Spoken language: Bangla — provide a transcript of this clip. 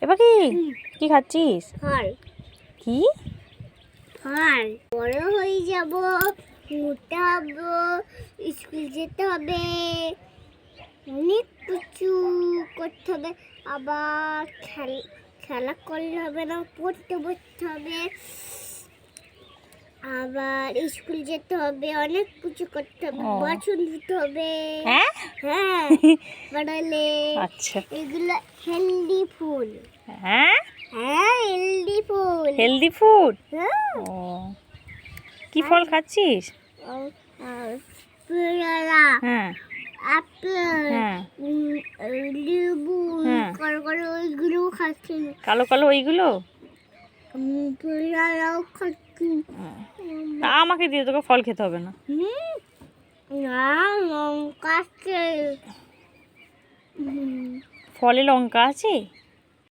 এবার কি খাচ্ছিস? ফল। কি ফল? বড় হয়ে যাব, মোটা হবো, স্কুল যেতে হবে, অনেক কিছু করতে হবে, আবার খেলা করলে হবে না, পড়তে বসতে হবে, আবার স্কুল যেতে হবে, অনেক কিছু করতে হবে, বাসন ধুতে হবে। হ্যাঁ বড়লে আচ্ছা এগুলো হেলদি ফুড। হ্যাঁ হেলদি ফুড। Healthy food. হ্যাঁ ও কি ফল খাচ্ছিস? পেয়ারা, হ্যাঁ আপেল, হ্যাঁ লেবু, হ্যাঁ কালো ওইগুলো খাচ্ছি। কালো কালো ওইগুলো পেয়ারাও খাচ্ছি। তা আমাকে দিয়ে, তোকে ফল খেতে হবে না। না লঙ্কা আছে। ফলে লঙ্কা আছে?